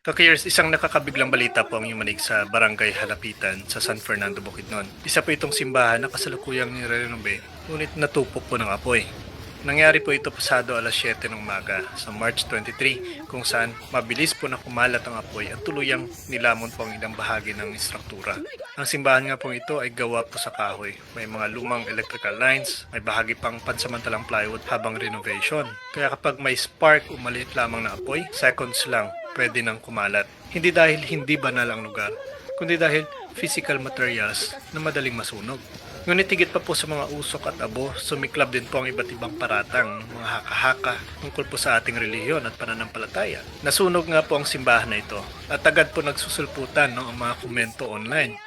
Kakayers, isang nakakabiglang balita po ang yumanig sa Barangay Halapitan sa San Fernando, Bukidnon. Isa po itong simbahan na kasalukuyang nire-renove, ngunit natupok po ng apoy. Nangyari po ito pasado alas 7 ng umaga sa March 23 kung saan mabilis po na kumalat ang apoy at tuluyang nilamon po ang ilang bahagi ng istruktura. Ang simbahan nga po ito ay gawa po sa kahoy. May mga lumang electrical lines, may bahagi pang pansamantalang plywood habang renovation. Kaya kapag may spark o maliit lamang na apoy, seconds lang pwede nang kumalat. Hindi dahil hindi banal ang lugar, kundi dahil physical materials na madaling masunog. Ngunit higit pa po sa mga usok at abo, sumiklab din po ang iba't ibang paratang, mga haka-haka tungkol po sa ating relihiyon at pananampalataya. Nasunog nga po ang simbahan na ito at agad po nagsusulputan ang mga komento online.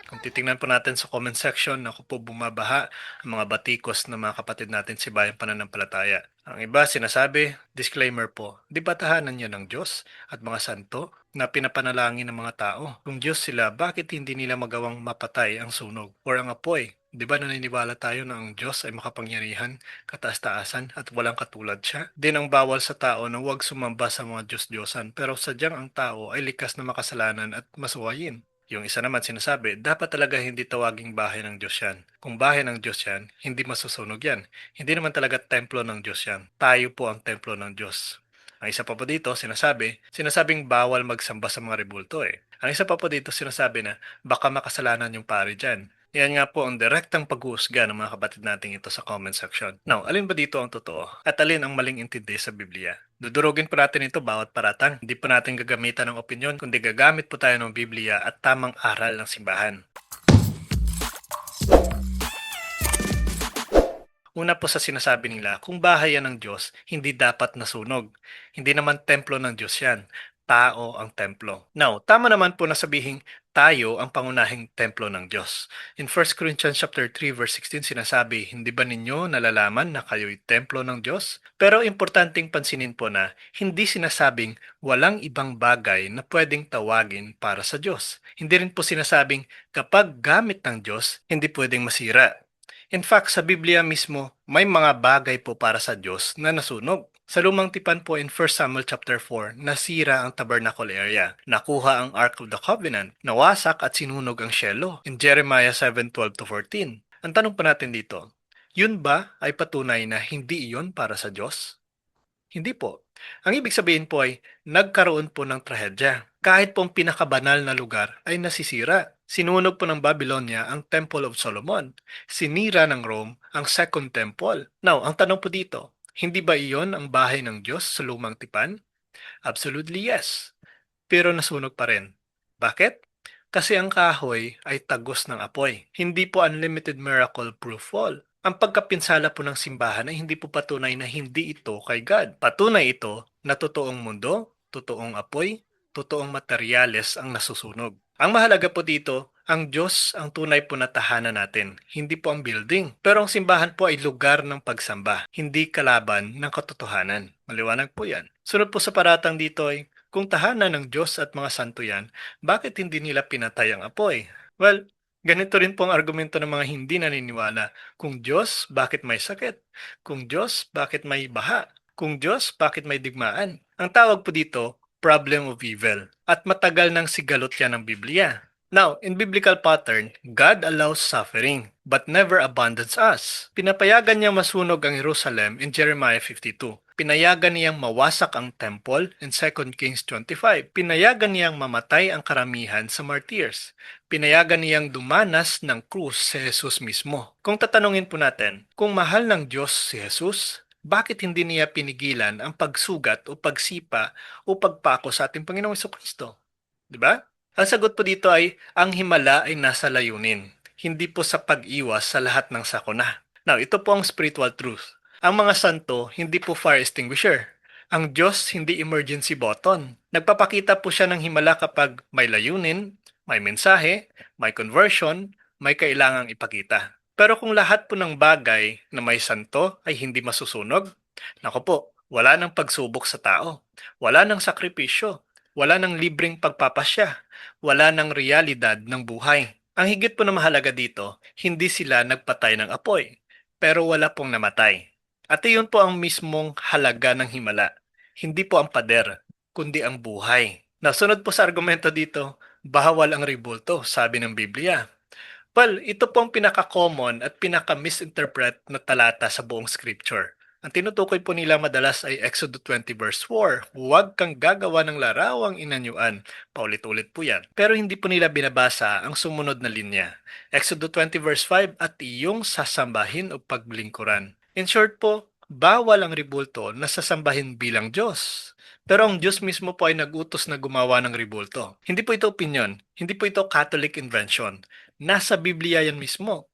Kung titingnan po natin sa comment section, ako po bumabaha ang mga batikos ng mga kapatid natin sa bayang pananampalataya. Ang iba sinasabi, disclaimer po, di ba tahanan niya ng Diyos at mga santo na pinapanalangin ng mga tao? Kung Diyos sila, bakit hindi nila magawang mapatay ang sunog o ang apoy? Di ba naniniwala tayo na ang Diyos ay makapangyarihan, kataas-taasan at walang katulad siya? Din ang bawal sa tao na huwag sumamba sa mga Diyos-Diyosan pero sadyang ang tao ay likas na makasalanan at masuwayin. Yung isa naman sinasabi, dapat talaga hindi tawaging bahay ng Diyos yan. Kung bahay ng Diyos yan, hindi masusunog yan. Hindi naman talaga templo ng Diyos yan. Tayo po ang templo ng Diyos. Ang isa pa po dito, sinasabing bawal magsamba sa mga rebulto eh. Ang isa pa po dito sinasabi na baka makasalanan yung pari dyan. Yan nga po ang direktang pag-uusga ng mga kapatid nating ito sa comment section. Now, alin ba dito ang totoo? At alin ang maling intindi sa Biblia? Dudurugin po natin ito bawat paratang. Hindi po natin gagamitan ng opinyon, kundi gagamit po tayo ng Biblia at tamang aral ng simbahan. Una po sa sinasabi nila, kung bahay yan ng Diyos, hindi dapat nasunog. Hindi naman templo ng Diyos yan. Tao ang templo. Now, tama naman po na sabihing tayo ang pangunahing templo ng Diyos. In 1 Corinthians chapter 3 verse 16 sinasabi, hindi ba ninyo nalalaman na kayo'y templo ng Diyos? Pero importanteng pansinin po na hindi sinasabing walang ibang bagay na pwedeng tawagin para sa Diyos. Hindi rin po sinasabing kapag gamit ng Diyos, hindi pwedeng masira. In fact, sa Biblia mismo, may mga bagay po para sa Diyos na nasunog. Sa lumang tipan po in 1 Samuel chapter 4, nasira ang tabernacle area. Nakuha ang Ark of the Covenant. Nawasak at sinunog ang Shiloh in Jeremiah 7:12-14. Ang tanong pa natin dito, yun ba ay patunay na hindi iyon para sa Diyos? Hindi po. Ang ibig sabihin po ay nagkaroon po ng trahedya. Kahit po ang pinakabanal na lugar ay nasisira. Sinunog po ng Babylonia ang Temple of Solomon. Sinira ng Rome ang Second Temple. Now, ang tanong po dito, hindi ba iyon ang bahay ng Diyos sa lumang tipan? Absolutely yes. Pero nasunog pa rin. Bakit? Kasi ang kahoy ay tagos ng apoy. Hindi po unlimited miracle proof all. Ang pagkapinsala po ng simbahan ay hindi po patunay na hindi ito kay God. Patunay ito na totoong mundo, totoong apoy, totoong materyales ang nasusunog. Ang mahalaga po dito, ang Diyos ang tunay po na tahanan natin, hindi po ang building. Pero ang simbahan po ay lugar ng pagsamba, hindi kalaban ng katotohanan. Maliwanag po yan. Sunod po sa paratang dito ay, kung tahanan ng Diyos at mga santo yan, bakit hindi nila pinatay ang apoy? Well, ganito rin po ang argumento ng mga hindi naniniwala. Kung Diyos, bakit may sakit? Kung Diyos, bakit may baha? Kung Diyos, bakit may digmaan? Ang tawag po dito, problem of evil. At matagal nang sigalot yan ng Biblia. Now, in biblical pattern, God allows suffering but never abandons us. Pinapayagan niyang masunog ang Jerusalem in Jeremiah 52. Pinayagan niyang mawasak ang temple in 2 Kings 25. Pinayagan niyang mamatay ang karamihan sa martyrs. Pinayagan niyang dumanas ng krus si Jesus mismo. Kung tatanungin po natin, kung mahal ng Diyos si Jesus, bakit hindi niya pinigilan ang pagsugat o pagsipa o pagpako sa ating Panginoong Jesucristo? Diba? Ang sagot po dito ay, ang himala ay nasa layunin, hindi po sa pag-iwas sa lahat ng sakuna. Now, ito po ang spiritual truth. Ang mga santo, hindi po fire extinguisher. Ang Diyos, hindi emergency button. Nagpapakita po siya ng himala kapag may layunin, may mensahe, may conversion, may kailangang ipakita. Pero kung lahat po ng bagay na may santo ay hindi masusunog, nako po, wala nang pagsubok sa tao. Wala nang sakripisyo. Wala nang libreng pagpapasya. Wala nang realidad ng buhay. Ang higit po na mahalaga dito, hindi sila nagpatay ng apoy, pero wala pong namatay. At iyon po ang mismong halaga ng himala. Hindi po ang pader, kundi ang buhay. Nasunod po sa argumento dito, bawal ang rebulto, sabi ng Biblia. Well, ito po ang pinaka-common at pinaka-misinterpret na talata sa buong scripture. Ang tinutukoy po nila madalas ay Exodus 20 verse 4, huwag kang gagawa ng larawang inanyuan. Paulit-ulit po yan. Pero hindi po nila binabasa ang sumunod na linya. Exodus 20 verse 5, at iyong sasambahin o paglingkuran. In short po, bawal ang ribulto na sasambahin bilang Diyos. Pero ang Diyos mismo po ay nag-utos na gumawa ng ribulto. Hindi po ito opinion, hindi po ito Catholic invention. Nasa Biblia yan mismo.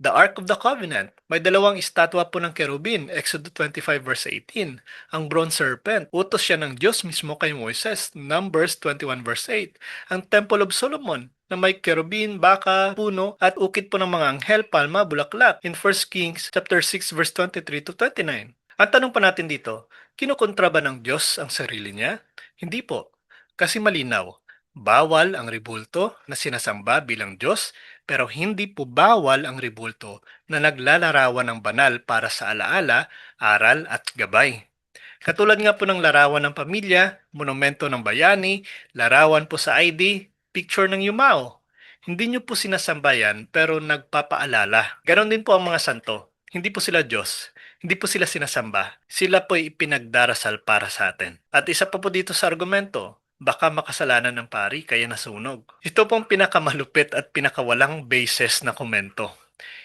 The Ark of the Covenant. May dalawang estatwa po ng kerubin, Exodus 25 verse 18. Ang bronze serpent, utos siya ng Diyos mismo kay Moises, Numbers 21 verse 8. Ang Temple of Solomon, na may kerubin, baka, puno, at ukit po ng mga anghel, palma, bulaklak, in 1 Kings chapter 6 verse 23 to 29. Ang tanong pa natin dito, kinukontra ba ng Diyos ang sarili niya? Hindi po, kasi malinaw. Bawal ang ribulto na sinasamba bilang Diyos, pero hindi po bawal ang ribulto na naglalarawan ng banal para sa alaala, aral at gabay. Katulad nga po ng larawan ng pamilya, monumento ng bayani, larawan po sa ID, picture ng yumao. Hindi nyo po sinasamba yan pero nagpapaalala. Ganon din po ang mga santo. Hindi po sila Diyos. Hindi po sila sinasamba. Sila po ipinagdarasal para sa atin. At isa pa po dito sa argumento, baka makasalanan ng pari kaya nasunog. Ito pong pinakamalupit at pinakawalang basis na komento.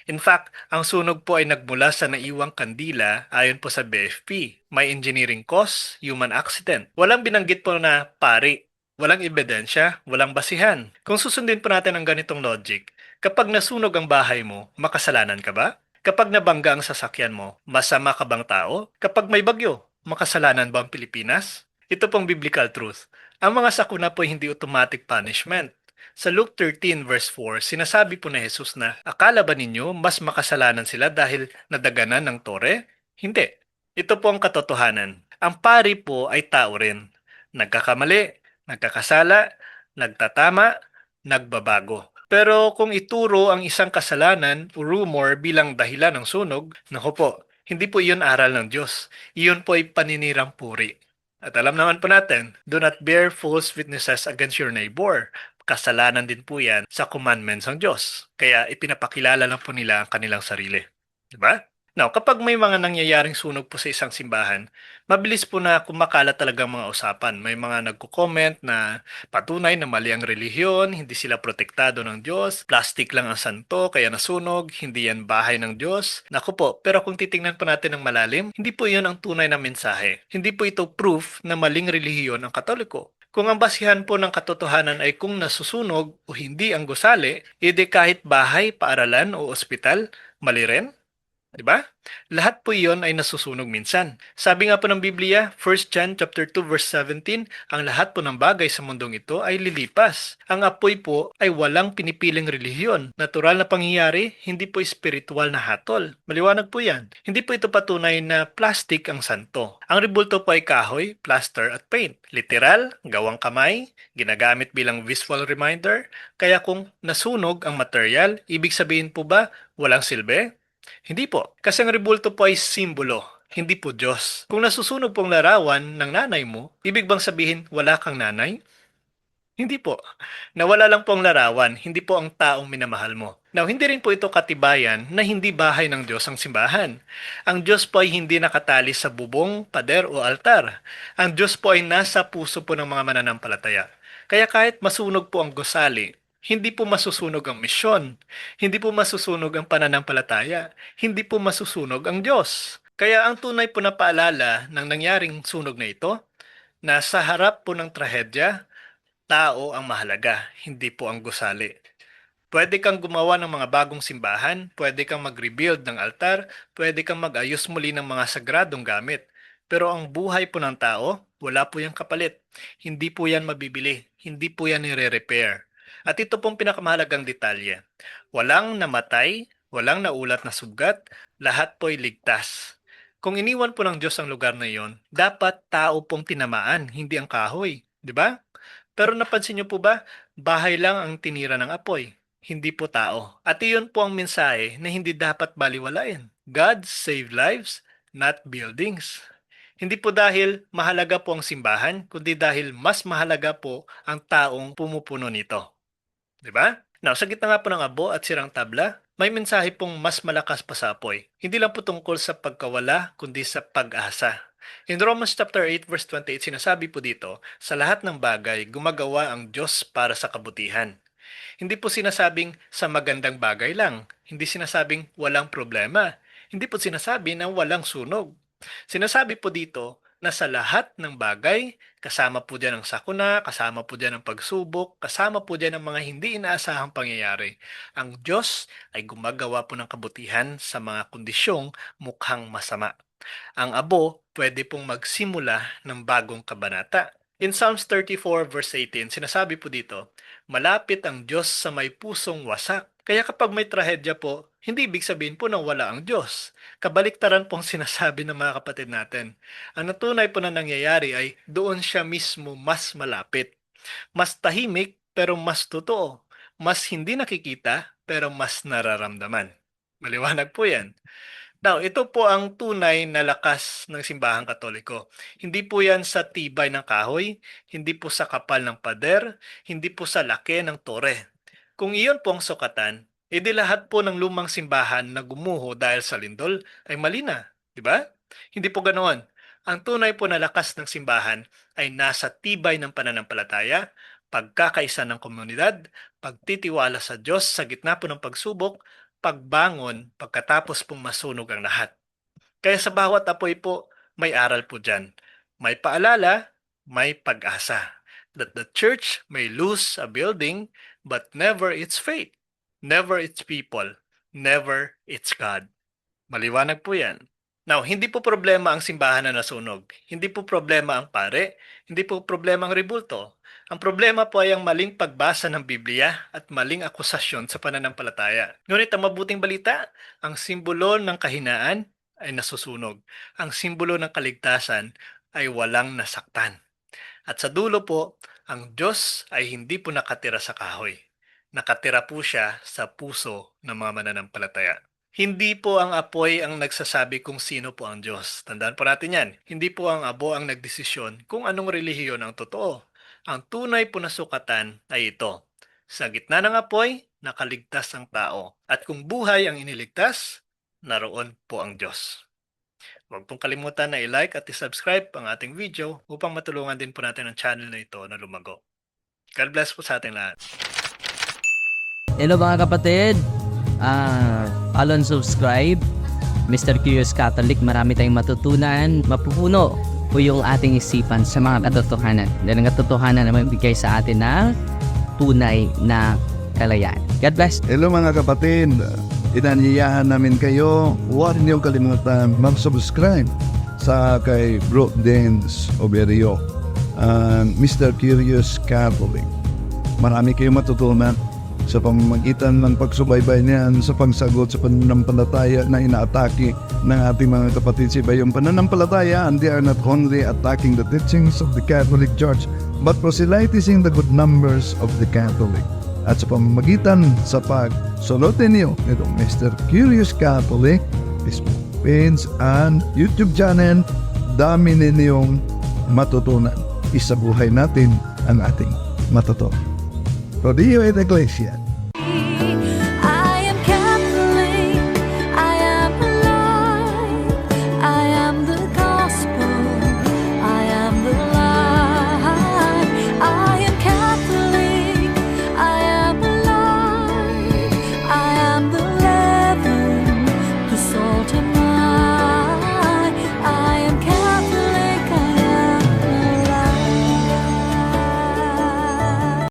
In fact, ang sunog po ay nagmula sa naiwang kandila ayon po sa BFP. May engineering cause, human accident. Walang binanggit po na pari. Walang ebidensya, walang basihan. Kung susundin po natin ang ganitong logic, kapag nasunog ang bahay mo, makasalanan ka ba? Kapag nabangga ang sasakyan mo, masama ka bang tao? Kapag may bagyo, makasalanan ba ang Pilipinas? Ito pong biblical truth. Ang mga sakuna po ay hindi automatic punishment. Sa Luke 13 verse 4, sinasabi po ni Jesus na, akala ba ninyo mas makasalanan sila dahil nadaganan ng tore? Hindi. Ito po ang katotohanan. Ang pari po ay tao rin. Nagkakamali, nagkakasala, nagtatama, nagbabago. Pero kung ituro ang isang kasalanan o rumor bilang dahilan ng sunog, naku po, hindi po iyon aral ng Diyos. Iyon po ay paninirang puri. At alam naman po natin, do not bear false witnesses against your neighbor. Kasalanan din po yan sa commandments ng Diyos. Kaya ipinapakilala lang po nila ang kanilang sarili. Diba? Now, kapag may mga nangyayaring sunog po sa isang simbahan, mabilis po na kumakalat talaga ang mga usapan. May mga nagko-comment na patunay na mali ang relihiyon, hindi sila protektado ng Diyos, plastic lang ang santo, kaya nasunog, hindi yan bahay ng Diyos. Naku po, pero kung titingnan po natin ng malalim, hindi po yun ang tunay na mensahe. Hindi po ito proof na maling relihiyon ang Katoliko. Kung ang basihan po ng katotohanan ay kung nasusunog o hindi ang gusali, edi kahit bahay, paaralan o ospital, mali rin? 'Di ba? Lahat po 'iyon ay nasusunog minsan. Sabi nga po ng Biblia, 1 John chapter 2 verse 17, ang lahat po ng bagay sa mundong ito ay lilipas. Ang apoy po ay walang pinipiling relihiyon. Natural na pangyayari, hindi po espiritual na hatol. Maliwanag po 'yan. Hindi po ito patunay na plastic ang santo. Ang rebulto po ay kahoy, plaster at paint. Literal, gawang kamay, ginagamit bilang visual reminder. Kaya kung nasunog ang material, ibig sabihin po ba walang silbi? Hindi po, kasi ang rebulto po ay simbolo, hindi po Diyos. Kung nasusunog pong larawan ng nanay mo, ibig bang sabihin wala kang nanay? Hindi po. Nawala lang po ang larawan, hindi po ang taong minamahal mo. Now, hindi rin po ito katibayan na hindi bahay ng Diyos ang simbahan. Ang Diyos po ay hindi nakatali sa bubong, pader o altar. Ang Diyos po ay nasa puso po ng mga mananampalataya. Kaya kahit masunog po ang gusali, hindi po masusunog ang misyon. Hindi po masusunog ang pananampalataya. Hindi po masusunog ang Diyos. Kaya ang tunay po na paalala ng nangyaring sunog na ito, na sa harap po ng trahedya, tao ang mahalaga, hindi po ang gusali. Pwede kang gumawa ng mga bagong simbahan, pwede kang mag-rebuild ng altar, pwede kang mag-ayos muli ng mga sagradong gamit. Pero ang buhay po ng tao, wala po yung kapalit. Hindi po yan mabibili, hindi po yan nire-repair. At ito pong pinakamahalagang detalye. Walang namatay, walang naulat na sugat, lahat po'y ligtas. Kung iniwan po ng Diyos ang lugar na iyon, dapat tao pong tinamaan, hindi ang kahoy. Di ba? Pero napansin niyo po ba, bahay lang ang tinira ng apoy, hindi po tao. At iyon po ang mensahe na hindi dapat baliwalain. God save lives, not buildings. Hindi po dahil mahalaga po ang simbahan, kundi dahil mas mahalaga po ang taong pumupuno nito. 'Di ba? Now, sa gitna nga po ng abo at sirang tabla, may mensahe pong mas malakas pa sa apoy. Hindi lang po tungkol sa pagkawala, kundi sa pag-asa. In Romans chapter 8 verse 28, sinasabi po dito, sa lahat ng bagay, gumagawa ang Diyos para sa kabutihan. Hindi po sinasabing sa magandang bagay lang. Hindi sinasabing walang problema. Hindi po sinasabi na walang sunog. Sinasabi po dito na sa lahat ng bagay, kasama po dyan ang sakuna, kasama po dyan ang pagsubok, kasama po dyan ang mga hindi inaasahang pangyayari. Ang Diyos ay gumagawa po ng kabutihan sa mga kondisyong mukhang masama. Ang abo pwede pong magsimula ng bagong kabanata. In Psalms 34 verse 18, sinasabi po dito, malapit ang Diyos sa may pusong wasak. Kaya kapag may trahedya po, hindi ibig sabihin po na wala ang Diyos. Kabaliktaran pong sinasabi ng mga kapatid natin. Ang natunay po na nangyayari ay doon siya mismo mas malapit. Mas tahimik pero mas totoo. Mas hindi nakikita pero mas nararamdaman. Maliwanag po yan. Now, ito po ang tunay na lakas ng simbahang Katoliko. Hindi po yan sa tibay ng kahoy, hindi po sa kapal ng pader, hindi po sa laki ng tore. Kung iyon po ang sukatan, edi lahat po ng lumang simbahan na gumuho dahil sa lindol ay mali na, di ba? Hindi po ganoon. Ang tunay po na lakas ng simbahan ay nasa tibay ng pananampalataya, pagkakaisa ng komunidad, pagtitiwala sa Diyos sa gitna po ng pagsubok, pagbangon pagkatapos pong masunog ang lahat. Kaya sa bawat apoy po, may aral po dyan. May paalala, may pag-asa. That the church may lose a building, but never its faith, never its people, never its God. Maliwanag po yan. Now, hindi po problema ang simbahan na nasunog. Hindi po problema ang pare. Hindi po problema ang rebulto. Ang problema po ay ang maling pagbasa ng Biblia at maling akusasyon sa pananampalataya. Ngunit ang mabuting balita, ang simbolo ng kahinaan ay nasusunog. Ang simbolo ng kaligtasan ay walang nasaktan. At sa dulo po, ang Diyos ay hindi po nakatira sa kahoy. Nakatira po siya sa puso ng mga mananampalataya. Hindi po ang apoy ang nagsasabi kung sino po ang Diyos. Tandaan po natin yan. Hindi po ang abo ang nagdesisyon kung anong relihiyon ang totoo. Ang tunay po na sukatan ay ito. Sa gitna ng apoy, nakaligtas ang tao. At kung buhay ang iniligtas, naroon po ang Diyos. Huwag pong kalimutan na i-like at i-subscribe ang ating video upang matulungan din po natin ang channel na ito na lumago. God bless po sa ating lahat. Hello mga kapatid, follow and subscribe Mr. Curious Catholic. Marami tayong matutunan, mapupuno po yung ating isipan sa mga katotohanan. Dahil ang katotohanan na magbigay sa atin ng tunay na kalayaan. God bless. Hello mga kapatid, inanyayahan namin kayo, huwag niyo kalimutan mag-subscribe sa kay Bro Dance Oberio, Mr. Curious Catholic. Marami kayong matutunan sa pamamagitan ng pagsubaybay niyan sa pagsagot sa pananampalataya na inaatake ng ating mga kapatid sa iba. Yung pananampalataya, and they are not only attacking the teachings of the Catholic Church, but proselytizing the good numbers of the Catholic. At sa pamamagitan sa pagsunutin niyo nitong Mr. Curious Catholic, Facebook page and YouTube channel, dami ninyong matutunan. Isabuhay natin ang ating matutunan. Rodillo et Iglesia.